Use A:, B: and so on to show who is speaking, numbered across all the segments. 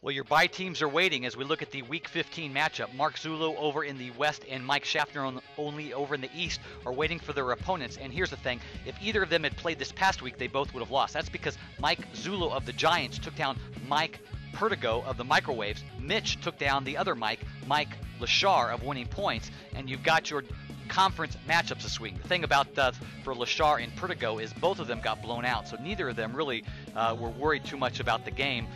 A: Well, your bye teams are waiting as we look at the Week 15 matchup. Mark Zulu over in the West and Mike Schaffner only over in the East are waiting for their opponents. And here's the thing, if either of them had played this past week, they both would have lost. That's because Mike Zulu of the Giants took down Mike Pertigo of the Microwaves. Mitch took down the other Mike Lashar of Winning Points. And you've got your conference matchups this week. The thing about for Lashar and Pertigo is both of them got blown out, so neither of them really were worried too much about the game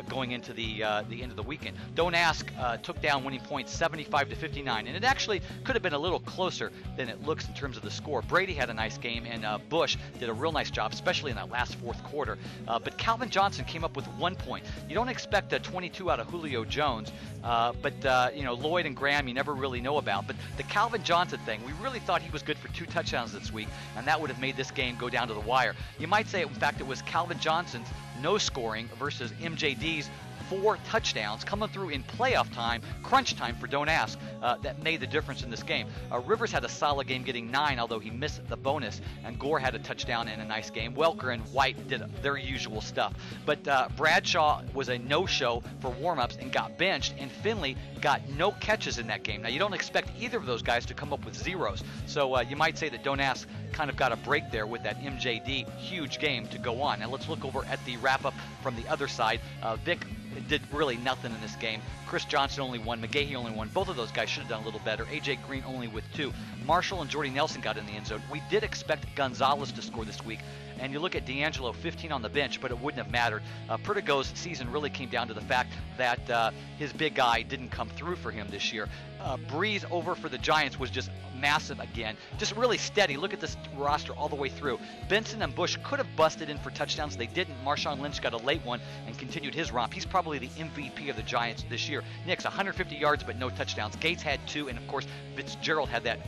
A: going into the end of the weekend. Don't Ask took down Winning Points 75-59, and it actually could have been a little closer than it looks in terms of the score. Brady had a nice game, and Bush did a real nice job, especially in that last fourth quarter. But Calvin Johnson came up with 1 point. You don't expect a 22 out of Julio Jones, but Lloyd and Graham you never really know about. But the Calvin Johnson thing, we really thought he was good for 2 touchdowns this week, and that would have made this game go down to the wire. You might say, in fact, it was Calvin Johnson's no scoring versus MJD's 4 touchdowns coming through in playoff time, crunch time for Don't Ask, that made the difference in this game. Rivers had a solid game getting 9, although he missed the bonus, and Gore had a touchdown in a nice game. Welker and White did their usual stuff. But Bradshaw was a no-show for warm-ups and got benched, and Finley got no catches in that game. Now, you don't expect either of those guys to come up with zeros, so you might say that Don't Ask kind of got a break there with that MJD huge game to go on. Now, let's look over at the wrap-up from the other side. Vic did really nothing in this game. Chris Johnson only 1, McGahee only 1. Both of those guys should have done a little better. A.J. Green only with 2. Marshall and Jordy Nelson got in the end zone. We did expect Gonzalez to score this week. And you look at D'Angelo, 15 on the bench, but it wouldn't have mattered. Pertigo's season really came down to the fact that his big guy didn't come through for him this year. Breeze over for the Giants was just massive again. Just really steady. Look at this roster all the way through. Benson and Bush could have busted in for touchdowns. They didn't. Marshawn Lynch got a late one and continued his romp. He's probably the MVP of the Giants this year. Nix, 150 yards but no touchdowns. Gates had 2, and of course Fitzgerald had that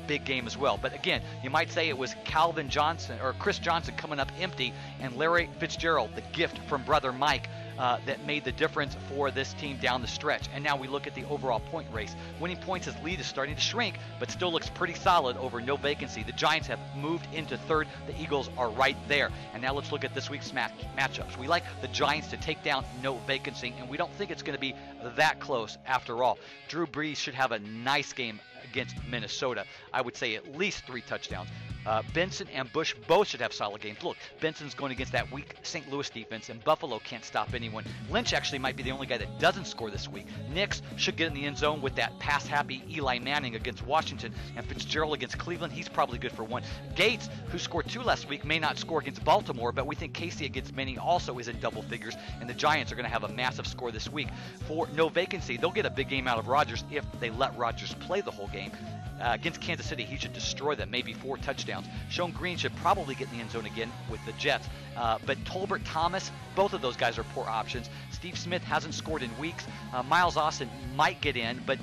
A: big game as well. But again, you might say it was Calvin Johnson or Chris Johnson coming up empty, and Larry Fitzgerald, the gift from brother Mike, that made the difference for this team down the stretch. And now we look at the overall point race. Winning Points' lead is starting to shrink, but still looks pretty solid over No Vacancy. The Giants have moved into third. The Eagles are right there. And now let's look at this week's matchups. We like the Giants to take down No Vacancy, and we don't think it's going to be that close after all. Drew Brees should have a nice game against Minnesota. I would say at least 3 touchdowns. Benson and Bush both should have solid games. Look, Benson's going against that weak St. Louis defense, and Buffalo can't stop anyone. Lynch actually might be the only guy that doesn't score this week. Nix should get in the end zone with that pass-happy Eli Manning against Washington, and Fitzgerald against Cleveland. He's probably good for 1. Gates, who scored 2 last week, may not score against Baltimore, but we think Casey against Manning also is in double figures, and the Giants are going to have a massive score this week. For No Vacancy, they'll get a big game out of Rodgers if they let Rodgers play the whole game. Against Kansas City, he should destroy them, maybe 4 touchdowns. Sean Green should probably get in the end zone again with the Jets. But Tolbert, Thomas, both of those guys are poor options. Steve Smith hasn't scored in weeks. Miles Austin might get in, but,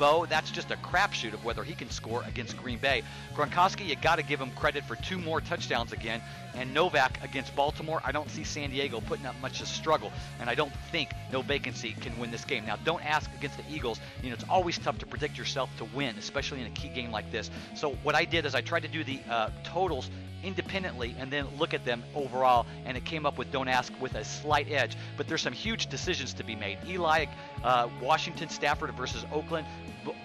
A: Bo, that's just a crapshoot of whether he can score against Green Bay. Gronkowski, you got to give him credit for 2 more touchdowns again. And Novak against Baltimore, I don't see San Diego putting up much of a struggle, and I don't think No Vacancy can win this game. Now, Don't Ask against the Eagles. It's always tough to predict yourself to win, especially in a key game like this. So what I did is I tried to do the totals independently and then look at them overall, and it came up with Don't Ask with a slight edge. But there's some huge decisions to be made. Eli, Washington, Stafford versus Oakland.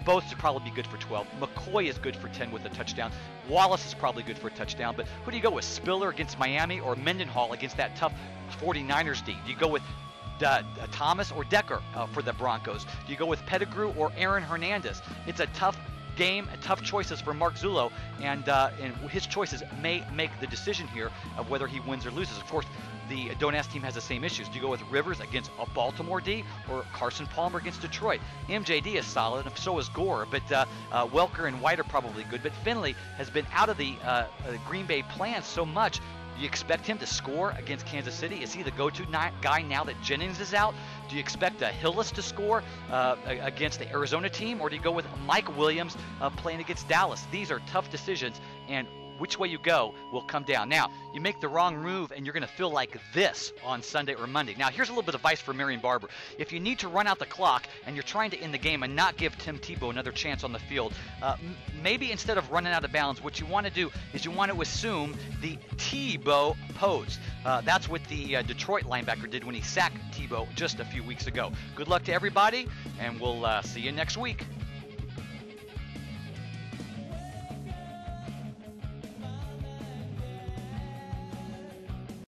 A: Both should probably be good for 12. McCoy is good for 10 with a touchdown. Wallace is probably good for a touchdown. But who do you go with, Spiller against Miami or Mendenhall against that tough 49ers D? Do you go with Thomas or Decker for the Broncos? Do you go with Pettigrew or Aaron Hernandez? It's a tough game, tough choices for Mark Zullo, and his choices may make the decision here of whether he wins or loses. Of course, the Don't Ask team has the same issues. Do you go with Rivers against a Baltimore D or Carson Palmer against Detroit? MJD is solid, and so is Gore, but Welker and White are probably good. But Finley has been out of the Green Bay plans so much. Do you expect him to score against Kansas City? Is he the go-to guy now that Jennings is out? Do you expect Hillis to score against the Arizona team, or do you go with Mike Williams playing against Dallas? These are tough decisions, and which way you go will come down. Now, you make the wrong move and you're going to feel like this on Sunday or Monday. Now, here's a little bit of advice for Marion Barber. If you need to run out the clock and you're trying to end the game and not give Tim Tebow another chance on the field, maybe instead of running out of bounds, what you want to do is you want to assume the Tebow pose. That's what the Detroit linebacker did when he sacked Tebow just a few weeks ago. Good luck to everybody, and we'll see you next week.